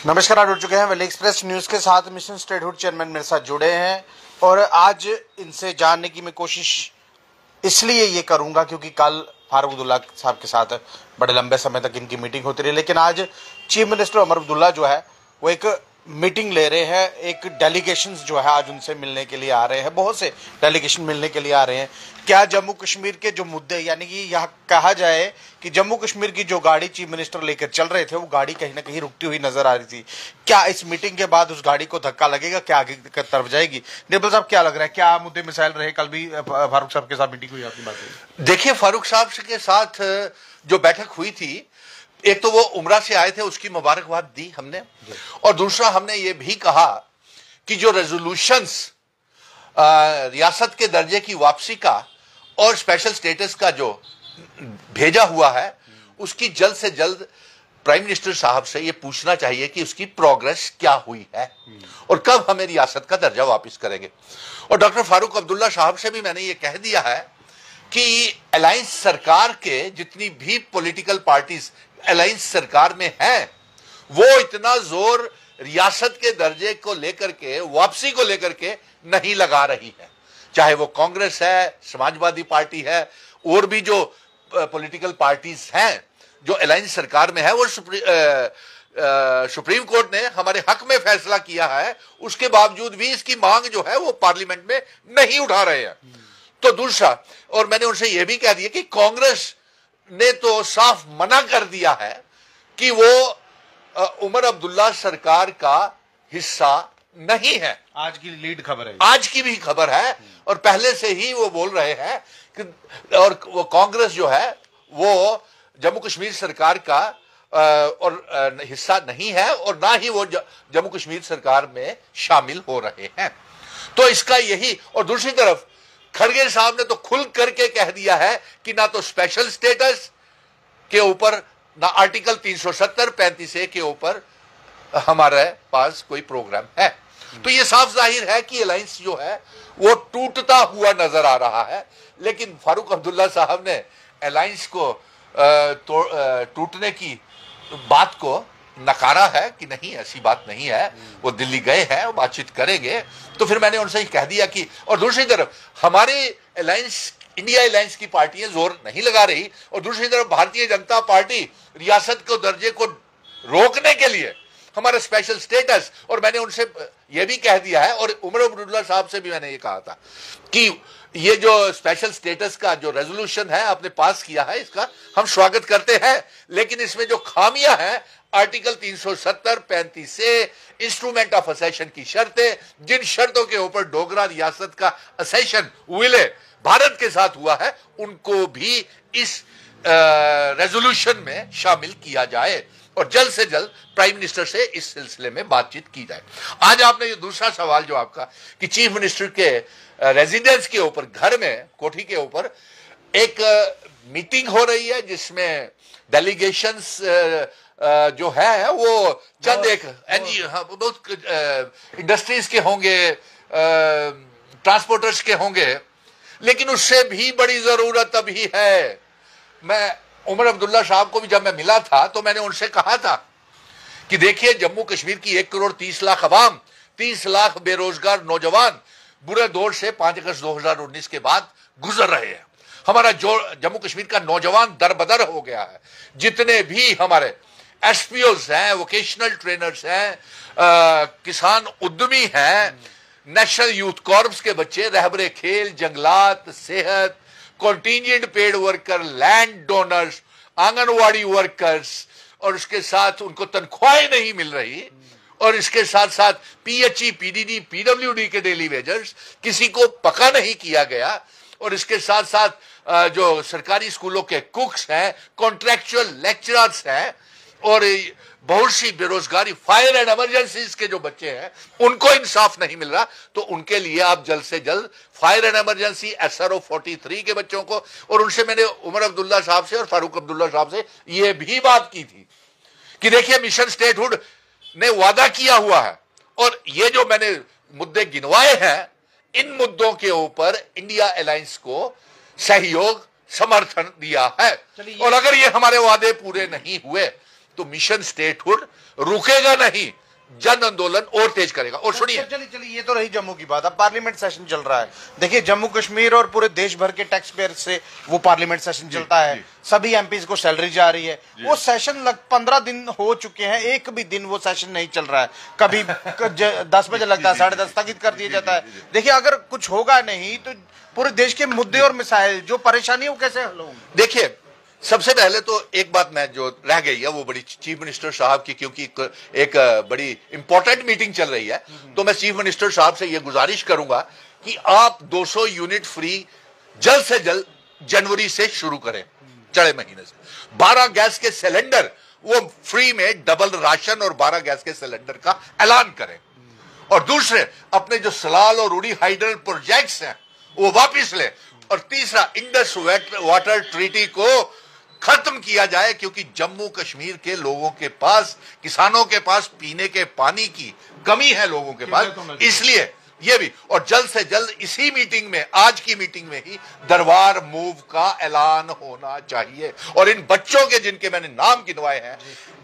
नमस्कार, आप जुड़ चुके हैं वेल एक्सप्रेस न्यूज के साथ। मिशन स्टेटहुड चेयरमैन मेरे साथ जुड़े हैं और आज इनसे जानने की मैं कोशिश इसलिए ये करूंगा क्योंकि कल फारूक अब्दुल्ला साहब के साथ बड़े लंबे समय तक इनकी मीटिंग होती रही, लेकिन आज चीफ मिनिस्टर उमर अब्दुल्ला जो है वो एक मीटिंग ले रहे हैं। एक डेलीगेशंस जो है आज उनसे मिलने के लिए आ रहे हैं, बहुत से डेलीगेशन मिलने के लिए आ रहे हैं। क्या जम्मू कश्मीर के जो मुद्दे, यानी कि यह कहा जाए कि जम्मू कश्मीर की जो गाड़ी चीफ मिनिस्टर लेकर चल रहे थे वो गाड़ी कहीं ना कहीं रुकती हुई नजर आ रही थी। क्या इस मीटिंग के बाद उस गाड़ी को धक्का लगेगा, क्या आगे की तरफ जाएगी? निर्मल साहब, क्या लग रहा है, क्या मुद्दे मिसाइल रहे? कल भी फारूक साहब के साथ मीटिंग हुई, आपकी बात हुई? देखिए, फारूक साहब के साथ जो बैठक हुई थी, एक तो वो उमरा से आए थे, उसकी मुबारकबाद दी हमने, और दूसरा हमने ये भी कहा कि जो रेजोल्यूशंस रियासत के दर्जे की वापसी का और स्पेशल स्टेटस का जो भेजा हुआ है, उसकी जल्द से जल्द प्राइम मिनिस्टर साहब से ये पूछना चाहिए कि उसकी प्रोग्रेस क्या हुई है और कब हमें रियासत का दर्जा वापस करेंगे। और डॉक्टर फारूक अब्दुल्ला साहब से भी मैंने ये कह दिया है कि अलायंस सरकार के जितनी भी पॉलिटिकल पार्टीज अलायंस सरकार में हैं, वो इतना जोर रियासत के दर्जे को लेकर के, वापसी को लेकर के नहीं लगा रही है। चाहे वो कांग्रेस है, समाजवादी पार्टी है, और भी जो पॉलिटिकल पार्टीज हैं जो अलायंस सरकार में है, वो सुप्रीम कोर्ट ने हमारे हक में फैसला किया है, उसके बावजूद भी इसकी मांग जो है वो पार्लियामेंट में नहीं उठा रहे हैं। तो दूसरा, और मैंने उनसे यह भी कह दिया कि कांग्रेस ने तो साफ मना कर दिया है कि वो उमर अब्दुल्ला सरकार का हिस्सा नहीं है। आज की लीड खबर है, आज की भी खबर है, और पहले से ही वो बोल रहे हैं कि और वो कांग्रेस जो है वो जम्मू कश्मीर सरकार का और हिस्सा नहीं है, और ना ही वो जम्मू कश्मीर सरकार में शामिल हो रहे हैं। तो इसका यही, और दूसरी तरफ खड़गे साहब ने तो खुल करके कह दिया है कि ना तो स्पेशल स्टेटस के ऊपर, ना आर्टिकल 370 35A के ऊपर हमारे पास कोई प्रोग्राम है। तो ये साफ जाहिर है कि अलायंस जो है वो टूटता हुआ नजर आ रहा है। लेकिन फारूक अब्दुल्ला साहब ने अलायंस को टूटने की बात को नकारा है कि नहीं, ऐसी बात नहीं है। वो दिल्ली गए हैं, वो बातचीत करेंगे। तो फिर मैंने उनसे कह दिया कि, और दूसरी तरफ हमारे अलायंस, इंडिया अलायंस की पार्टियां जोर नहीं लगा रही, और दूसरी तरफ भारतीय जनता पार्टी रियासत को दर्जे को रोकने के लिए हमारा स्पेशल स्टेटस, और मैंने उनसे यह भी कह दिया है, और उमर अब्दुल्ला साहब से भी मैंने ये कहा था कि ये जो स्पेशल स्टेटस का जो रेजोल्यूशन है आपने पास किया है, इसका हम स्वागत करते हैं, लेकिन इसमें जो खामियां हैं, आर्टिकल 370 35A, इंस्ट्रूमेंट ऑफ असेशन की शर्तें, जिन शर्तों के ऊपर डोगरा रियासत का असेशन विले भारत के साथ हुआ है, उनको भी इस रेजोल्यूशन में शामिल किया जाए, और जल्द से जल्द प्राइम मिनिस्टर से इस सिलसिले में बातचीत की जाए। आज आपने ये दूसरा सवाल जो आपका कि चीफ मिनिस्टर के रेजिडेंस के ऊपर, घर में, कोठी के ऊपर एक मीटिंग हो रही है जिसमें डेलीगेशंस जो है वो चंद एक एनजीओ, बहुत इंडस्ट्रीज के होंगे, ट्रांसपोर्टर्स के होंगे, लेकिन उससे भी बड़ी जरूरत अभी है। मैं उमर अब्दुल्ला साहब को भी जब मैं मिला था तो मैंने उनसे कहा था कि देखिए, जम्मू कश्मीर की 1 करोड़ 30 लाख अवाम, 30 लाख बेरोजगार नौजवान बुरे दौर से 5 अगस्त 2019 के बाद गुजर रहे हैं। हमारा जो जम्मू कश्मीर का नौजवान दरबदर हो गया है। जितने भी हमारे एसपीओज हैं, वोकेशनल ट्रेनर्स हैं, किसान उद्यमी हैं, नेशनल यूथ कॉर्प्स के बच्चे, रहबरे खेल, जंगलात, सेहत, contingent paid worker, land donors, anganwadi workers, और उसके साथ उनको तनख्वाहें नहीं मिल रही, और इसके साथ साथ पीएचई, पीडीडी, पीडब्ल्यूडी के डेली वेजर्स किसी को पका नहीं किया गया, और इसके साथ साथ जो सरकारी स्कूलों के कुक्स हैं, कॉन्ट्रैक्चुअल लेक्चरर्स हैं, और बहुत सी बेरोजगारी, फायर एंड इमरजेंसीज के जो बच्चे हैं, उनको इंसाफ नहीं मिल रहा। तो उनके लिए आप जल्द से जल्द फायर एंड इमरजेंसी SRO 43 के बच्चों को, और उनसे मैंने उमर अब्दुल्ला साहब से और फारूक अब्दुल्ला साहब से यह भी बात की थी कि देखिए, मिशन स्टेटहुड ने वादा किया हुआ है, और ये जो मैंने मुद्दे गिनवाए हैं, इन मुद्दों के ऊपर इंडिया अलायंस को सहयोग, समर्थन दिया है। और अगर ये हमारे वादे पूरे नहीं हुए तो मिशन स्टेटहुड रुकेगा नहीं, जन आंदोलन और तेज करेगा। और सुनिए, चलिए ये तो रही जम्मू की बात। अब पार्लियामेंट सेशन चल रहा है। देखिए जम्मू कश्मीर और पूरे देश भर के टैक्स पेयर से वो पार्लियामेंट सेशन चलता है, सभी एमपीज को सैलरी जा रही है। वो सेशन 15 दिन हो चुके हैं, एक भी दिन वो सेशन नहीं चल रहा है। कभी 10 बजे लगता है, 10:30 स्थगित कर दिया जाता है। देखिए अगर कुछ होगा नहीं तो पूरे देश के मुद्दे और मिसाइल जो परेशानी है वो कैसे हल होंगे? देखिए सबसे पहले तो एक बात मैं जो रह गई है वो बड़ी चीफ मिनिस्टर साहब की, क्योंकि एक बड़ी इंपॉर्टेंट मीटिंग चल रही है, तो मैं चीफ मिनिस्टर साहब से ये गुजारिश करूंगा कि आप 200 यूनिट फ्री जल्द से जल्द जनवरी से शुरू करें, चढ़े महीने से। 12 गैस के सिलेंडर वो फ्री में, डबल राशन और 12 गैस के सिलेंडर का ऐलान करें। और दूसरे, अपने जो सलाल और उड़ी हाइडल प्रोजेक्ट्स हैं वो वापिस ले। और तीसरा, इंडस वाटर ट्रीटी को खत्म किया जाए, क्योंकि जम्मू कश्मीर के लोगों के पास, किसानों के पास पीने के पानी की कमी है लोगों के पास, इसलिए ये भी। और जल्द से जल्द इसी मीटिंग में, आज की मीटिंग में ही दरबार मूव का ऐलान होना चाहिए। और इन बच्चों के जिनके मैंने नाम गिनवाए हैं,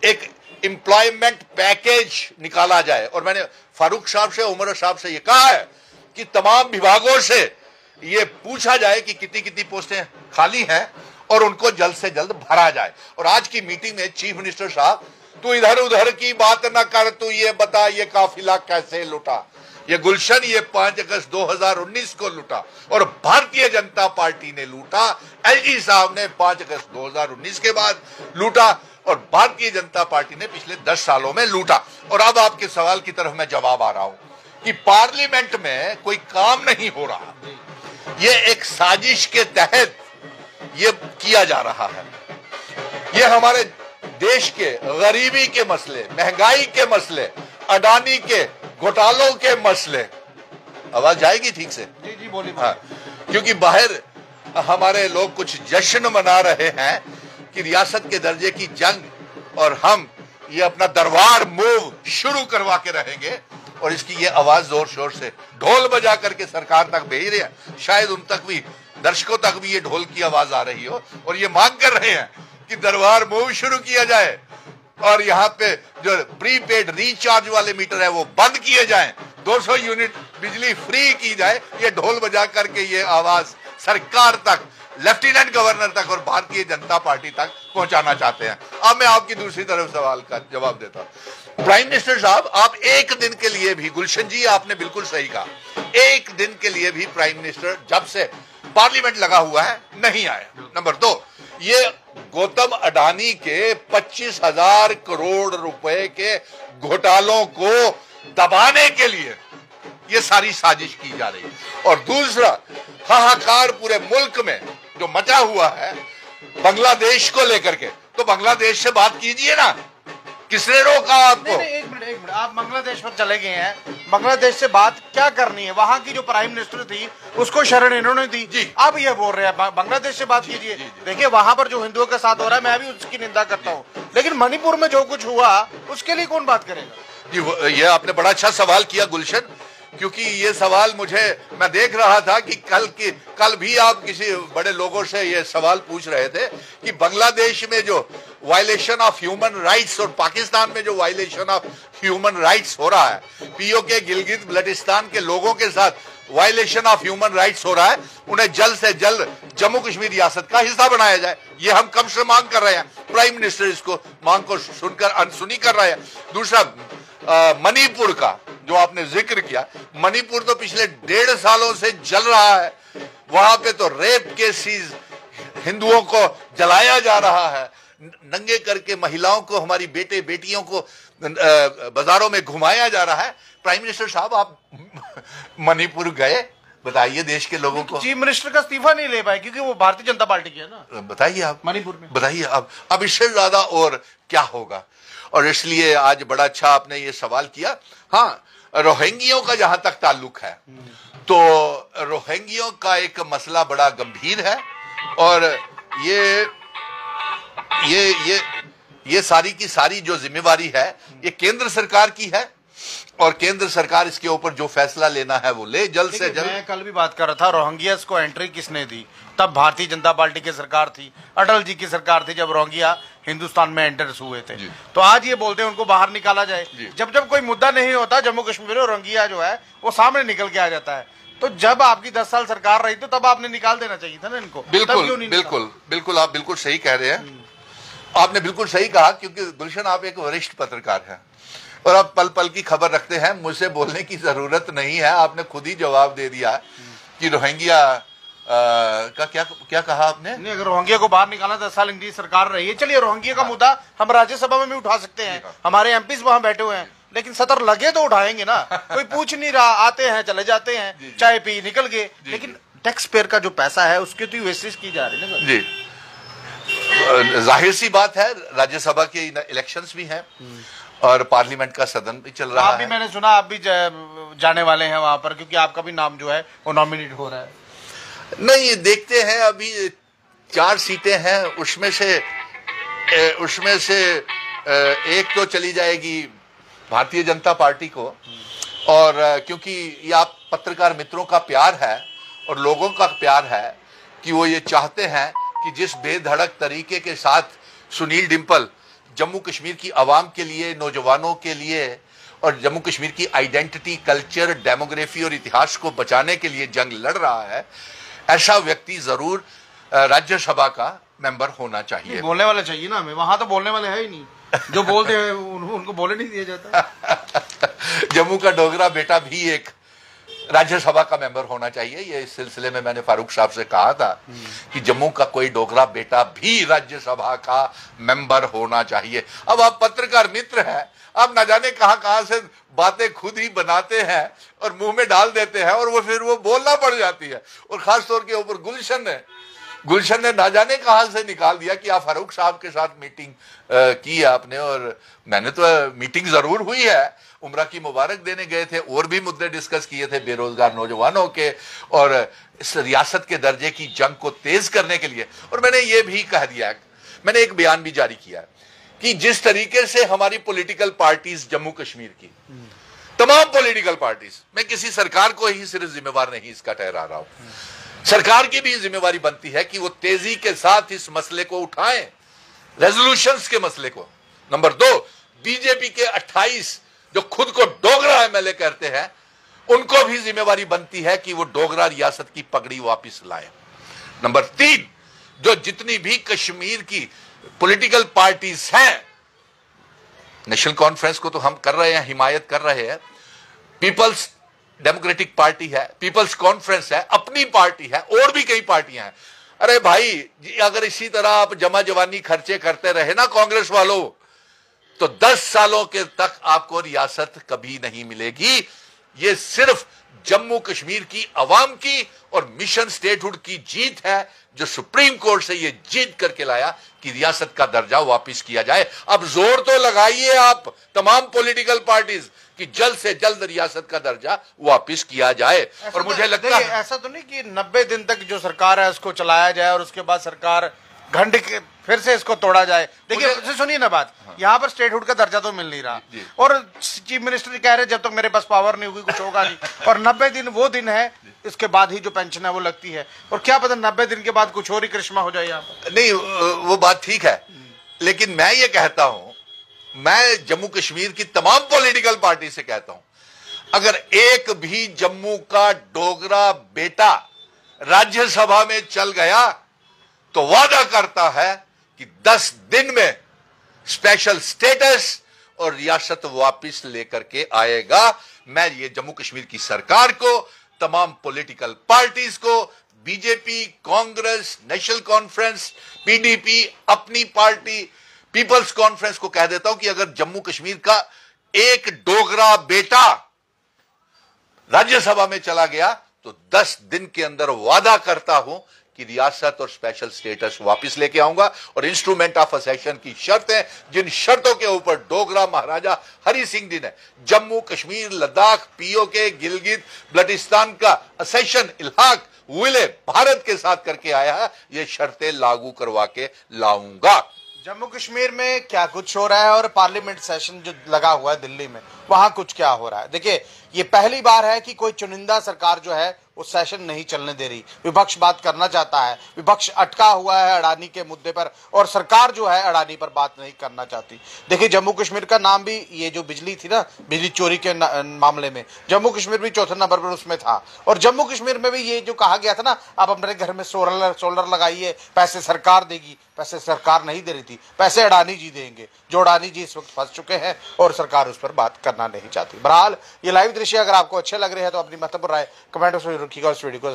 एक एम्प्लॉयमेंट पैकेज निकाला जाए। और मैंने फारूक साहब से, उमर साहब से ये कहा है कि तमाम विभागों से ये पूछा जाए कि कितनी कितनी पोस्टें खाली हैं और उनको जल्द से जल्द भरा जाए। और आज की मीटिंग में चीफ मिनिस्टर साहब, तू इधर उधर की बात ना कर, तू ये बता ये काफिला कैसे लुटा, ये गुलशन ये 5 अगस्त 2019 को लूटा और भारतीय जनता पार्टी ने लूटा। एलजी साहब ने 5 अगस्त 2019 के बाद लूटा और भारतीय जनता पार्टी ने पिछले 10 सालों में लूटा। और अब आपके सवाल की तरफ मैं जवाब आ रहा हूं कि पार्लियामेंट में कोई काम नहीं हो रहा, ये एक साजिश के तहत ये किया जा रहा है। ये हमारे देश के गरीबी के मसले, महंगाई के मसले, अडानी के घोटालों के मसले, आवाज जाएगी ठीक से? जी जी बोलिए। हाँ, क्योंकि बाहर हमारे लोग कुछ जश्न मना रहे हैं कि रियासत के दर्जे की जंग, और हम ये अपना दरबार मूव शुरू करवा के रहेंगे। और इसकी ये आवाज जोर शोर से ढोल बजा करके सरकार तक भेज रहे हैं, शायद उन तक भी, दर्शकों तक भी ये ढोल की आवाज आ रही हो, और ये मांग कर रहे हैं कि दरबार मूव शुरू किया जाए और यहाँ पे जो प्रीपेड रिचार्ज वाले मीटर है वो बंद किए जाएं, 200 यूनिट बिजली फ्री की जाए। ये ढोल बजा करके ये आवाज सरकार तक, लेफ्टिनेंट गवर्नर तक और भारतीय जनता पार्टी तक पहुंचाना चाहते हैं। अब मैं आपकी दूसरी तरफ सवाल का जवाब देता हूं। प्राइम मिनिस्टर साहब, आप एक दिन के लिए भी, गुलशन जी आपने बिल्कुल सही कहा, एक दिन के लिए भी प्राइम मिनिस्टर जब से पार्लियामेंट लगा हुआ है नहीं आया। नंबर 2, ये गौतम अडानी के 25,000 करोड़ रुपए के घोटालों को दबाने के लिए ये सारी साजिश की जा रही है। और दूसरा, हाहाकार पूरे मुल्क में जो मचा हुआ है बांग्लादेश को लेकर के, तो बांग्लादेश से बात कीजिए ना, किसने रोका आपको? नहीं, एक मिनट, आप बांग्लादेश पर चले गए हैं। बांग्लादेश से बात क्या करनी है? वहां की जो प्राइम मिनिस्टर थी उसको शरण इन्होंने दी जी। अब ये बोल रहे हैं बांग्लादेश से बात कीजिए। देखिए वहां पर जो हिंदुओं के साथ हो रहा है मैं भी उसकी निंदा करता हूँ, लेकिन मणिपुर में जो कुछ हुआ उसके लिए कौन बात करेगा? जी, ये आपने बड़ा अच्छा सवाल किया गुलशन, क्योंकि ये सवाल मैं देख रहा था कि कल भी आप किसी बड़े लोगों से ये सवाल पूछ रहे थे कि बांग्लादेश में जो वायलेशन ऑफ ह्यूमन राइट्स और पाकिस्तान में जो वायलेशन ऑफ ह्यूमन राइट्स हो रहा है, पीओके गिलगित बल्टिस्तान के लोगों के साथ वायलेशन ऑफ ह्यूमन राइट्स हो रहा है, उन्हें जल्द से जल्द जम्मू कश्मीर रियासत का हिस्सा बनाया जाए। ये हम कब से मांग कर रहे हैं, प्राइम मिनिस्टर इसको मांग को सुनकर अनसुनी कर रहे हैं। दूसरा, मणिपुर का जो आपने जिक्र किया, मणिपुर तो पिछले 1.5 सालों से जल रहा है। वहां पे तो रेप केसेस, हिंदुओं को जलाया जा रहा है, नंगे करके महिलाओं को, हमारी बेटे बेटियों को बाजारों में घुमाया जा रहा है। प्राइम मिनिस्टर साहब, आप मणिपुर गए, बताइए देश के लोगों को। चीफ मिनिस्टर का इस्तीफा नहीं ले पाए क्योंकि वो भारतीय जनता पार्टी की है ना। बताइए आप मणिपुर में, बताइए अब इससे ज्यादा और क्या होगा। और इसलिए आज बड़ा अच्छा आपने ये सवाल किया। हाँ, रोहिंग्यों का जहां तक ताल्लुक है, तो रोहिंग्यों का एक मसला बड़ा गंभीर है और ये सारी की सारी जो जिम्मेवारी है ये केंद्र सरकार की है और केंद्र सरकार इसके ऊपर जो फैसला लेना है वो ले जल्द से जल्द। मैं कल भी बात कर रहा था, रोहिंग्यास को एंट्री किसने दी? तब भारतीय जनता पार्टी की सरकार थी, अटल जी की सरकार थी, जब रोहिंग्या हिंदुस्तान में एंटर हुए थे। तो आज ये बोलते हैं उनको बाहर निकाला जाए। जब जब कोई मुद्दा नहीं होता जम्मू कश्मीर और रोहिंग्या जो है वो सामने निकल के आ जाता है। तो जब आपकी 10 साल सरकार रही तो तब आपने निकाल देना चाहिए था ना इनको। बिल्कुल बिल्कुल बिल्कुल, आप बिल्कुल सही कह रहे हैं। आपने बिल्कुल सही कहा, क्योंकि गुलशन आप एक वरिष्ठ पत्रकार हैं और आप पल पल की खबर रखते हैं। मुझसे बोलने की जरूरत नहीं है, आपने खुद ही जवाब दे दिया कि रोहिंग्या का क्या कहा आपने? नहीं, अगर रोहिंग्या को बाहर निकालना 10 साल इनकी सरकार रही है। चलिए रोहिंग्या का मुद्दा हम राज्यसभा में भी उठा सकते हैं, हमारे एमपीज वहां बैठे हुए हैं, लेकिन सतर लगे तो उठाएंगे ना। कोई पूछ नहीं रहा, आते हैं चले जाते हैं, चाय पी निकल गए। लेकिन टैक्स पेयर का जो पैसा है उसकी तो वेस्टेज की जा रही है ना। जी, जाहिर सी बात है, राज्यसभा के इलेक्शंस भी हैं और पार्लियामेंट का सदन भी चल रहा है। आप भी, मैंने सुना आप भी जाने वाले हैं वहां पर, क्योंकि आपका भी नाम जो है वो नॉमिनेट हो रहा है। नहीं, देखते हैं, अभी 4 सीटें हैं, उसमें से एक तो चली जाएगी भारतीय जनता पार्टी को। और क्योंकि ये आप पत्रकार मित्रों का प्यार है और लोगों का प्यार है कि वो ये चाहते हैं कि जिस बेधड़क तरीके के साथ सुनील डिम्पल जम्मू कश्मीर की आवाम के लिए, नौजवानों के लिए और जम्मू कश्मीर की आइडेंटिटी, कल्चर, डेमोग्राफी और इतिहास को बचाने के लिए जंग लड़ रहा है, ऐसा व्यक्ति जरूर राज्यसभा का मेंबर होना चाहिए। बोलने वाले चाहिए ना हमें, वहां तो बोलने वाले है ही नहीं। जो बोलते हैं उनको बोले नहीं दिया जाता। जम्मू का डोगरा बेटा भी एक राज्यसभा का मेंबर होना चाहिए। ये इस सिलसिले में मैंने फारूक साहब से कहा था कि जम्मू का कोई डोगरा बेटा भी राज्यसभा का मेंबर होना चाहिए। अब आप पत्रकार मित्र हैं, आप न जाने कहां से बातें खुद ही बनाते हैं और मुंह में डाल देते हैं और वो फिर वो बोलना पड़ जाती है। और खास तौर के ऊपर गुलशन ने ना जाने कहां से निकाल दिया कि आप फारूक साहब के साथ मीटिंग की आपने। और मैंने तो मीटिंग जरूर हुई है, उम्रा की मुबारक देने गए थे, और भी मुद्दे डिस्कस किए थे बेरोजगार नौजवानों के और इस रियासत के दर्जे की जंग को तेज करने के लिए। और मैंने ये भी कह दिया, मैंने एक बयान भी जारी किया कि जिस तरीके से हमारी पॉलिटिकल पार्टीज जम्मू कश्मीर की तमाम पॉलिटिकल पार्टीज, मैं किसी सरकार को ही सिर्फ जिम्मेवार नहीं इसका ठहरा रहा हूं, सरकार की भी जिम्मेवारी बनती है कि वो तेजी के साथ इस मसले को उठाएं, रेजोल्यूशंस के मसले को। नंबर 2, बीजेपी के 28 जो खुद को डोगरा एमएलए कहते हैं, उनको भी जिम्मेवारी बनती है कि वो डोगरा रियासत की पगड़ी वापस लाए। नंबर 3, जो जितनी भी कश्मीर की पॉलिटिकल पार्टीज हैं, नेशनल कॉन्फ्रेंस को तो हम कर रहे हैं, हिमायत कर रहे हैं, पीपल्स डेमोक्रेटिक पार्टी है, पीपल्स कॉन्फ्रेंस है, अपनी पार्टी है, और भी कई पार्टियां हैं। अरे भाई, अगर इसी तरह आप जमा जवानी खर्चे करते रहे ना कांग्रेस वालों, तो 10 सालों के तक आपको रियासत कभी नहीं मिलेगी। ये सिर्फ जम्मू कश्मीर की आवाम की और मिशन स्टेटहुड की जीत है, जो सुप्रीम कोर्ट से ये जीत करके लाया कि रियासत का दर्जा वापस किया जाए। अब जोर तो लगाइए आप तमाम पॉलिटिकल पार्टीज कि जल्द से जल्द रियासत का दर्जा वापस किया जाए। और मुझे लगता है ऐसा तो नहीं कि 90 दिन तक जो सरकार है उसको चलाया जाए और उसके बाद सरकार घंटे के फिर से इसको तोड़ा जाए। देखिए सुनिए ना बात, यहाँ पर स्टेटहुड का दर्जा तो मिल नहीं रहा और चीफ मिनिस्टर कह रहे जब तक मेरे पास पावर नहीं होगी कुछ होगा नहीं। और 90 दिन वो दिन है, इसके बाद ही जो पेंशन है वो लगती है, और क्या पता 90 दिन के बाद कुछ और ही करिश्मा हो जाए यहाँ पर। नहीं, वो बात ठीक है, लेकिन मैं ये कहता हूं, मैं जम्मू कश्मीर की तमाम पॉलिटिकल पार्टी से कहता हूं, अगर एक भी जम्मू का डोगरा बेटा राज्यसभा में चल गया तो वादा करता है कि 10 दिन में स्पेशल स्टेटस और रियासत वापस लेकर के आएगा। मैं ये जम्मू कश्मीर की सरकार को, तमाम पॉलिटिकल पार्टीज को, BJP, Congress, national conference, PDP, अपनी पार्टी, पीपल्स कॉन्फ्रेंस को कह देता हूं कि अगर जम्मू कश्मीर का एक डोगरा बेटा राज्यसभा में चला गया तो 10 दिन के अंदर वादा करता हूं कि रियासत और स्पेशल स्टेटस वापस लेके आऊंगा। और इंस्ट्रूमेंट ऑफ असेशन की शर्तें, जिन शर्तों के ऊपर डोगरा महाराजा हरि सिंह जी ने जम्मू कश्मीर, लद्दाख, पीओके, गिलगित बल्टिस्तान का असेशन, इल्हाक, विलय भारत के साथ करके आया है, ये शर्तें लागू करवा के लाऊंगा। जम्मू कश्मीर में क्या कुछ हो रहा है और पार्लियामेंट सेशन जो लगा हुआ है दिल्ली में, वहां कुछ क्या हो रहा है। देखिए, ये पहली बार है कि कोई चुनिंदा सरकार जो है वो सेशन नहीं चलने दे रही। विपक्ष बात करना चाहता है, विपक्ष अटका हुआ है अडानी के मुद्दे पर, और सरकार जो है अडानी पर बात नहीं करना चाहती। देखिए जम्मू कश्मीर का नाम भी, ये जो बिजली थी ना, बिजली चोरी के मामले में जम्मू कश्मीर भी चौथे नंबर पर उसमें था। और जम्मू कश्मीर में भी ये जो कहा गया था ना, आप अपने घर में सोलर लगाइए, पैसे सरकार देगी, पैसे सरकार नहीं दे रही थी, पैसे अडानी जी देंगे, जो अडानी जी इस वक्त फंस चुके हैं और सरकार उस पर बात करना नहीं चाहती। बहरहाल ये लाइव दृश्य अगर आपको अच्छे लग रहे हैं तो अपनी महत्वपूर्ण राय कमेंट में रखिएगा और इस वीडियो को